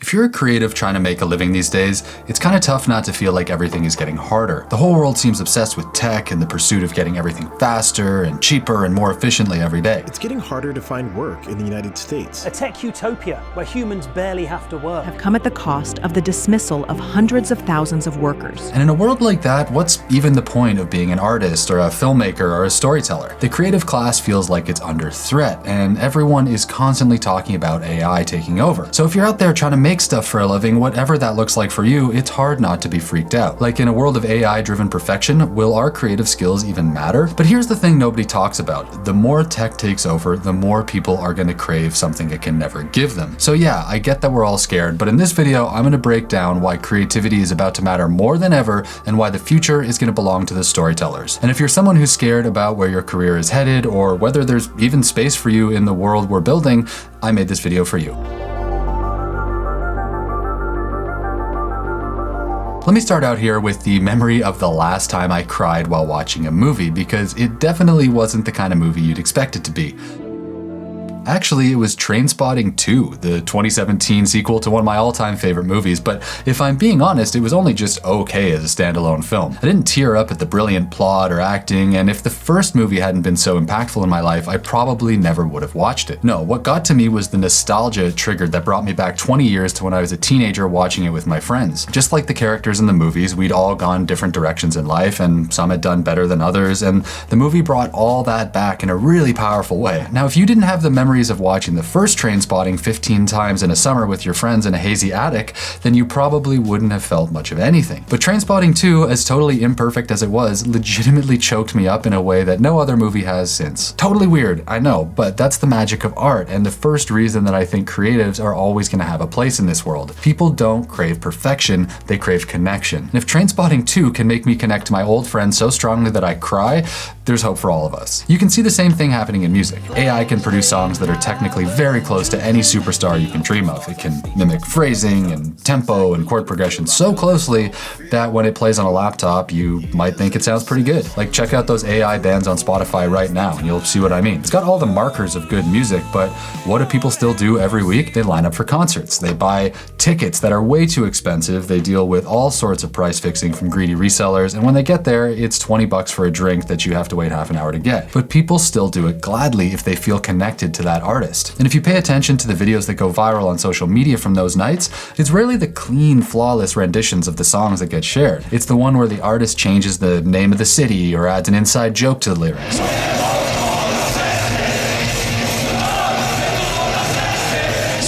If you're a creative trying to make a living these days, it's kind of tough not to feel like everything is getting harder. The whole world seems obsessed with tech and the pursuit of getting everything faster and cheaper and more efficiently every day. It's getting harder to find work in the United States. A tech utopia where humans barely have to work. Have come at the cost of the dismissal of hundreds of thousands of workers. And in a world like that, what's even the point of being an artist or a filmmaker or a storyteller? The creative class feels like it's under threat, and everyone is constantly talking about AI taking over. So if you're out there trying to make stuff for a living, whatever that looks like for you, it's hard not to be freaked out. Like in a world of AI-driven perfection, will our creative skills even matter? But here's the thing nobody talks about. The more tech takes over, the more people are going to crave something it can never give them. So yeah, I get that we're all scared, but in this video, I'm going to break down why creativity is about to matter more than ever and why the future is going to belong to the storytellers. And if you're someone who's scared about where your career is headed or whether there's even space for you in the world we're building, I made this video for you. Let me start out here with the memory of the last time I cried while watching a movie, because it definitely wasn't the kind of movie you'd expect it to be. Actually, it was Trainspotting 2, the 2017 sequel to one of my all-time favorite movies, but if I'm being honest, it was only just okay as a standalone film. I didn't tear up at the brilliant plot or acting, and if the first movie hadn't been so impactful in my life, I probably never would have watched it. No, what got to me was the nostalgia it triggered that brought me back 20 years to when I was a teenager watching it with my friends. Just like the characters in the movies, we'd all gone different directions in life, and some had done better than others, and the movie brought all that back in a really powerful way. Now, if you didn't have the memories of watching the first Trainspotting 15 times in a summer with your friends in a hazy attic, then you probably wouldn't have felt much of anything. But Trainspotting 2, as totally imperfect as it was, legitimately choked me up in a way that no other movie has since. Totally weird, I know, but that's the magic of art, and the first reason that I think creatives are always going to have a place in this world. People don't crave perfection, they crave connection. And if Trainspotting 2 can make me connect to my old friends so strongly that I cry, there's hope for all of us. You can see the same thing happening in music. AI can produce songs that are technically very close to any superstar you can dream of. It can mimic phrasing and tempo and chord progression so closely that when it plays on a laptop, you might think it sounds pretty good. Like, check out those AI bands on Spotify right now and you'll see what I mean. It's got all the markers of good music, but what do people still do every week? They line up for concerts. They buy tickets that are way too expensive. They deal with all sorts of price fixing from greedy resellers, and when they get there, it's 20 bucks for a drink that you have to wait half an hour to get. But people still do it gladly if they feel connected to that artist. And if you pay attention to the videos that go viral on social media from those nights, it's rarely the clean, flawless renditions of the songs that get shared. It's the one where the artist changes the name of the city or adds an inside joke to the lyrics.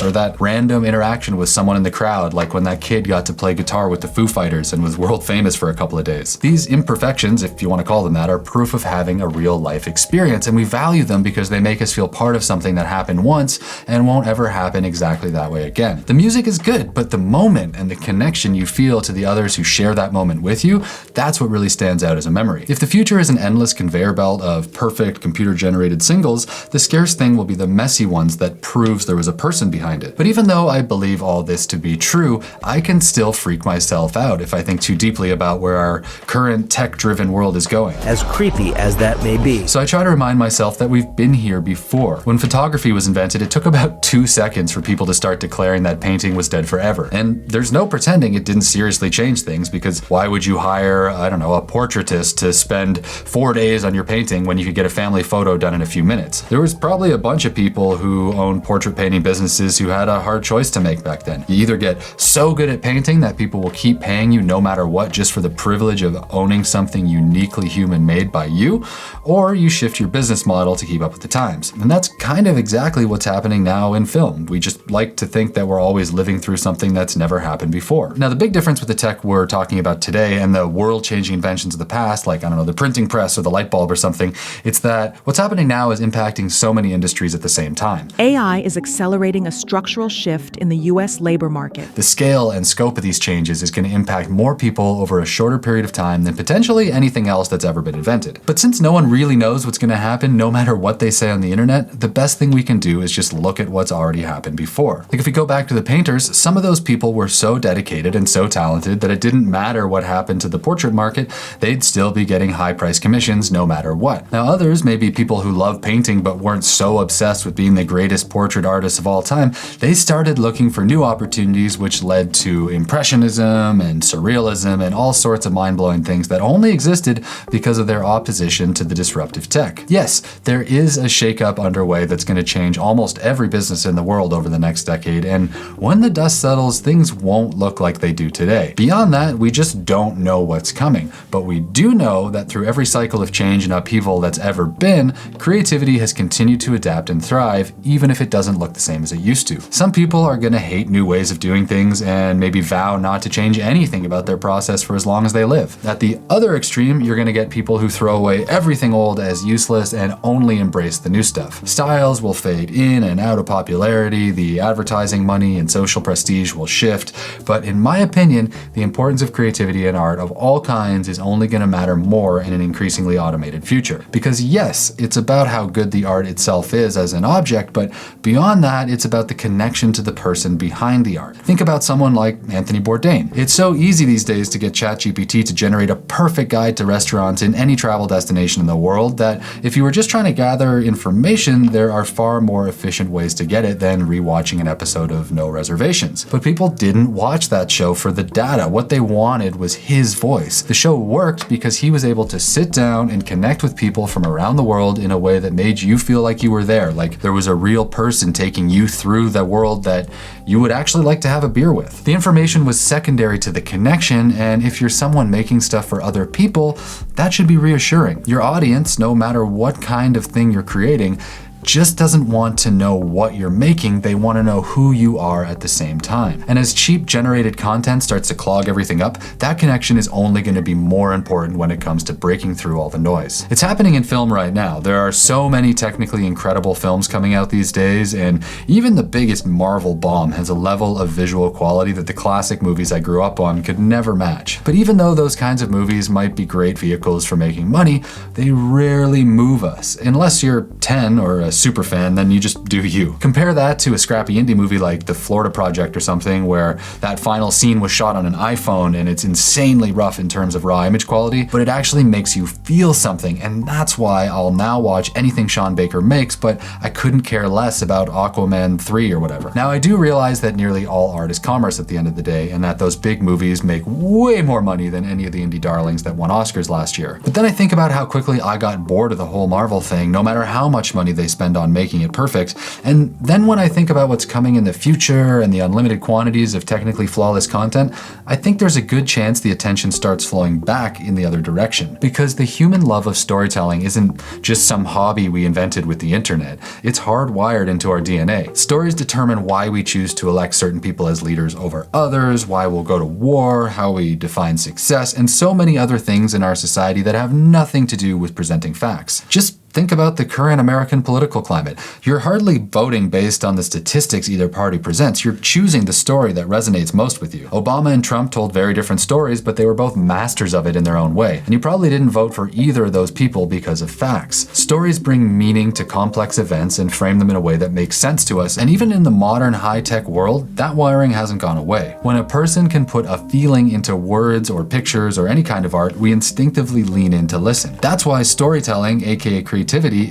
Or that random interaction with someone in the crowd, like when that kid got to play guitar with the Foo Fighters and was world famous for a couple of days. These imperfections, if you want to call them that, are proof of having a real life experience, and we value them because they make us feel part of something that happened once and won't ever happen exactly that way again. The music is good, but the moment and the connection you feel to the others who share that moment with you, that's what really stands out as a memory. If the future is an endless conveyor belt of perfect computer-generated singles, the scarce thing will be the messy ones that proves there was a person behind it. But even though I believe all this to be true, I can still freak myself out if I think too deeply about where our current tech-driven world is going. As creepy as that may be. So I try to remind myself that we've been here before. When photography was invented, it took about 2 seconds for people to start declaring that painting was dead forever. And there's no pretending it didn't seriously change things, because why would you hire, I don't know, a portraitist to spend 4 days on your painting when you could get a family photo done in a few minutes? There was probably a bunch of people who owned portrait painting businesses who had a hard choice to make back then. You either get so good at painting that people will keep paying you no matter what just for the privilege of owning something uniquely human made by you, or you shift your business model to keep up with the times. And that's kind of exactly what's happening now in film. We just like to think that we're always living through something that's never happened before. Now, the big difference with the tech we're talking about today and the world-changing inventions of the past, like, I don't know, the printing press or the light bulb or something, it's that what's happening now is impacting so many industries at the same time. AI is accelerating a structural shift in the US labor market. The scale and scope of these changes is going to impact more people over a shorter period of time than potentially anything else that's ever been invented. But since no one really knows what's going to happen, no matter what they say on the internet, the best thing we can do is just look at what's already happened before. Like, if we go back to the painters, some of those people were so dedicated and so talented that it didn't matter what happened to the portrait market, they'd still be getting high-priced commissions no matter what. Now, others may be people who love painting but weren't so obsessed with being the greatest portrait artists of all time, they started looking for new opportunities, which led to Impressionism and Surrealism and all sorts of mind-blowing things that only existed because of their opposition to the disruptive tech. Yes, there is a shakeup underway that's going to change almost every business in the world over the next decade, and when the dust settles, things won't look like they do today. Beyond that, we just don't know what's coming, but we do know that through every cycle of change and upheaval that's ever been, creativity has continued to adapt and thrive, even if it doesn't look the same as it used to. Some people are going to hate new ways of doing things and maybe vow not to change anything about their process for as long as they live. At the other extreme, you're going to get people who throw away everything old as useless and only embrace the new stuff. Styles will fade in and out of popularity, the advertising money and social prestige will shift, but in my opinion, the importance of creativity and art of all kinds is only going to matter more in an increasingly automated future. Because yes, it's about how good the art itself is as an object, but beyond that, it's about the connection to the person behind the art. Think about someone like Anthony Bourdain. It's so easy these days to get ChatGPT to generate a perfect guide to restaurants in any travel destination in the world that if you were just trying to gather information, there are far more efficient ways to get it than rewatching an episode of No Reservations. But people didn't watch that show for the data. What they wanted was his voice. The show worked because he was able to sit down and connect with people from around the world in a way that made you feel like you were there, like there was a real person taking you through the world that you would actually like to have a beer with. The information was secondary to the connection, and if you're someone making stuff for other people, that should be reassuring. Your audience, no matter what kind of thing you're creating, just doesn't want to know what you're making, they want to know who you are at the same time. And as cheap generated content starts to clog everything up, that connection is only going to be more important when it comes to breaking through all the noise. It's happening in film right now. There are so many technically incredible films coming out these days, and even the biggest Marvel bomb has a level of visual quality that the classic movies I grew up on could never match. But even though those kinds of movies might be great vehicles for making money, they rarely move us. Unless you're 10 or a super fan, then you just do you. Compare that to a scrappy indie movie like The Florida Project or something, where that final scene was shot on an iPhone and it's insanely rough in terms of raw image quality, but it actually makes you feel something, and that's why I'll now watch anything Sean Baker makes, but I couldn't care less about Aquaman 3 or whatever. Now, I do realize that nearly all art is commerce at the end of the day, and that those big movies make way more money than any of the indie darlings that won Oscars last year. But then I think about how quickly I got bored of the whole Marvel thing, no matter how much money they spend on making it perfect. And then when I think about what's coming in the future and the unlimited quantities of technically flawless content, I think there's a good chance the attention starts flowing back in the other direction. Because the human love of storytelling isn't just some hobby we invented with the internet. It's hardwired into our DNA. Stories determine why we choose to elect certain people as leaders over others, why we'll go to war, how we define success, and so many other things in our society that have nothing to do with presenting facts. Just think about the current American political climate. You're hardly voting based on the statistics either party presents. You're choosing the story that resonates most with you. Obama and Trump told very different stories, but they were both masters of it in their own way. And you probably didn't vote for either of those people because of facts. Stories bring meaning to complex events and frame them in a way that makes sense to us. And even in the modern high-tech world, that wiring hasn't gone away. When a person can put a feeling into words or pictures or any kind of art, we instinctively lean in to listen. That's why storytelling, aka creativity,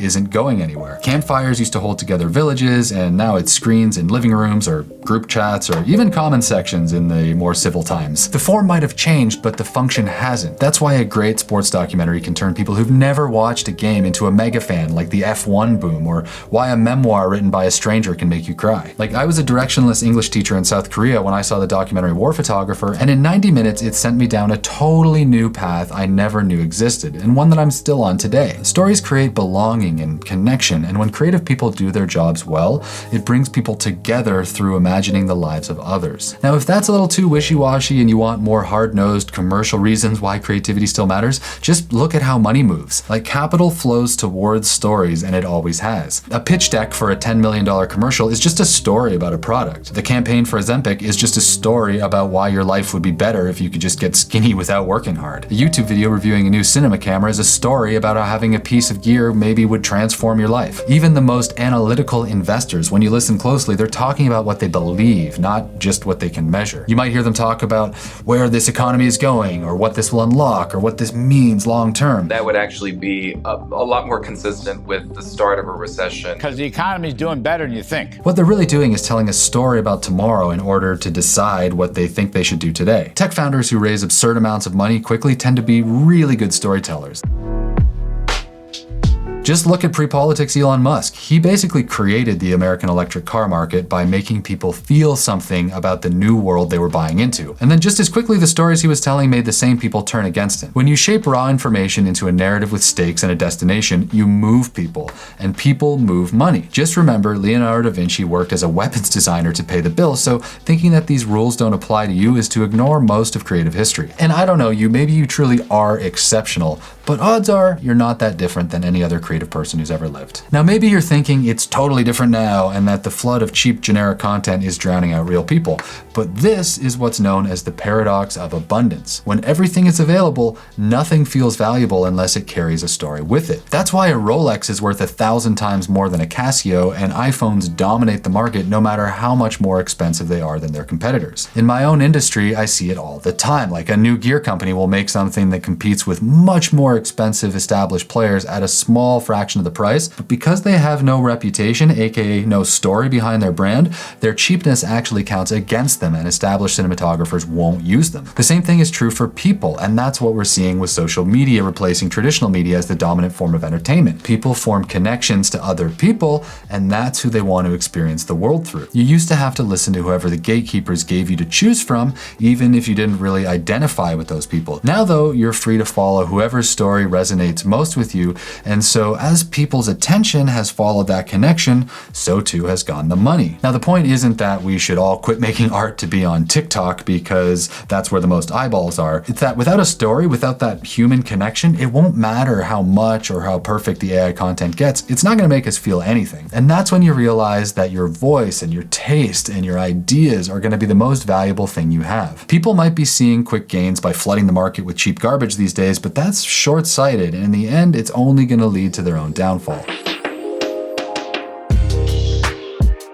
isn't going anywhere. Campfires used to hold together villages, and now it's screens in living rooms or group chats or even comment sections in the more civil times. The form might have changed, but the function hasn't. That's why a great sports documentary can turn people who've never watched a game into a mega fan, like the F1 boom, or why a memoir written by a stranger can make you cry. Like, I was a directionless English teacher in South Korea when I saw the documentary War Photographer, and in 90 minutes it sent me down a totally new path I never knew existed, and one that I'm still on today. Stories create belonging and connection, and when creative people do their jobs well, it brings people together through imagining the lives of others. Now, if that's a little too wishy-washy and you want more hard-nosed commercial reasons why creativity still matters, just look at how money moves. Like, capital flows towards stories, and it always has. A pitch deck for a $10 million commercial is just a story about a product. The campaign for Ozempic is just a story about why your life would be better if you could just get skinny without working hard. A YouTube video reviewing a new cinema camera is a story about how having a piece of gear career maybe would transform your life. Even the most analytical investors, when you listen closely, they're talking about what they believe, not just what they can measure. You might hear them talk about where this economy is going, or what this will unlock, or what this means long term. That would actually be a lot more consistent with the start of a recession. Because the economy's doing better than you think. What they're really doing is telling a story about tomorrow in order to decide what they think they should do today. Tech founders who raise absurd amounts of money quickly tend to be really good storytellers. Just look at pre-politics Elon Musk. He basically created the American electric car market by making people feel something about the new world they were buying into. And then just as quickly, the stories he was telling made the same people turn against him. When you shape raw information into a narrative with stakes and a destination, you move people, and people move money. Just remember, Leonardo da Vinci worked as a weapons designer to pay the bills, so thinking that these rules don't apply to you is to ignore most of creative history. And I don't know you, maybe you truly are exceptional, but odds are you're not that different than any other creative person who's ever lived. Now maybe you're thinking it's totally different now and that the flood of cheap generic content is drowning out real people, but this is what's known as the paradox of abundance. When everything is available, nothing feels valuable unless it carries a story with it. That's why a Rolex is worth 1,000 times more than a Casio, and iPhones dominate the market no matter how much more expensive they are than their competitors. In my own industry, I see it all the time. Like a new gear company will make something that competes with much more expensive established players at a small fraction of the price, but because they have no reputation, aka no story behind their brand, their cheapness actually counts against them and established cinematographers won't use them. The same thing is true for people, and that's what we're seeing with social media replacing traditional media as the dominant form of entertainment. People form connections to other people, and that's who they want to experience the world through. You used to have to listen to whoever the gatekeepers gave you to choose from, even if you didn't really identify with those people. Now though, you're free to follow whoever's story resonates most with you, and so as people's attention has followed that connection, so too has gone the money. Now the point isn't that we should all quit making art to be on TikTok because that's where the most eyeballs are. It's that without a story, without that human connection, it won't matter how much or how perfect the AI content gets. It's not going to make us feel anything. And that's when you realize that your voice and your taste and your ideas are going to be the most valuable thing you have. People might be seeing quick gains by flooding the market with cheap garbage these days, but that's short-sighted, and in the end, it's only going to lead to their own downfall.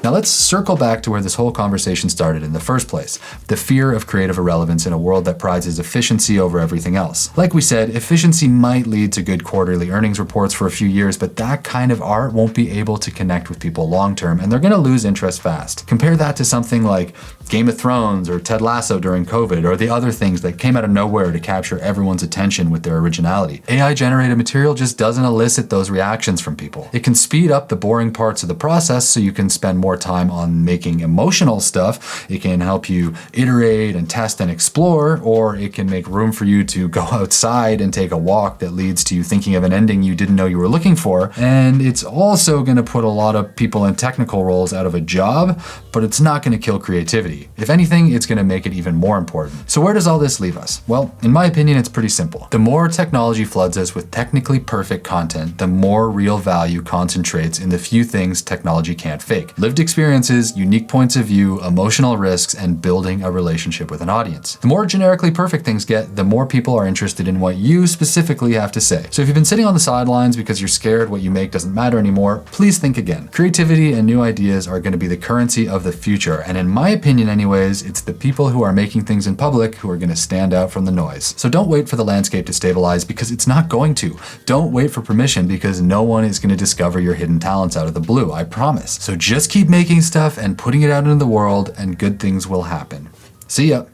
Now let's circle back to where this whole conversation started in the first place, the fear of creative irrelevance in a world that prizes efficiency over everything else. Like we said, efficiency might lead to good quarterly earnings reports for a few years, but that kind of art won't be able to connect with people long term, and they're going to lose interest fast. Compare that to something like Game of Thrones or Ted Lasso during COVID, or the other things that came out of nowhere to capture everyone's attention with their originality. AI-generated material just doesn't elicit those reactions from people. It can speed up the boring parts of the process so you can spend more time on making emotional stuff. It can help you iterate and test and explore, or it can make room for you to go outside and take a walk that leads to you thinking of an ending you didn't know you were looking for. And it's also going to put a lot of people in technical roles out of a job, but it's not going to kill creativity. If anything, it's going to make it even more important. So where does all this leave us? Well, in my opinion, it's pretty simple. The more technology floods us with technically perfect content, the more real value concentrates in the few things technology can't fake. Lived experiences, unique points of view, emotional risks, and building a relationship with an audience. The more generically perfect things get, the more people are interested in what you specifically have to say. So if you've been sitting on the sidelines because you're scared what you make doesn't matter anymore, please think again. Creativity and new ideas are going to be the currency of the future, and in my opinion anyways, it's the people who are making things in public who are going to stand out from the noise. So don't wait for the landscape to stabilize, because it's not going to. Don't wait for permission, because no one is going to discover your hidden talents out of the blue, I promise. So just keep making stuff and putting it out into the world, and good things will happen. See ya.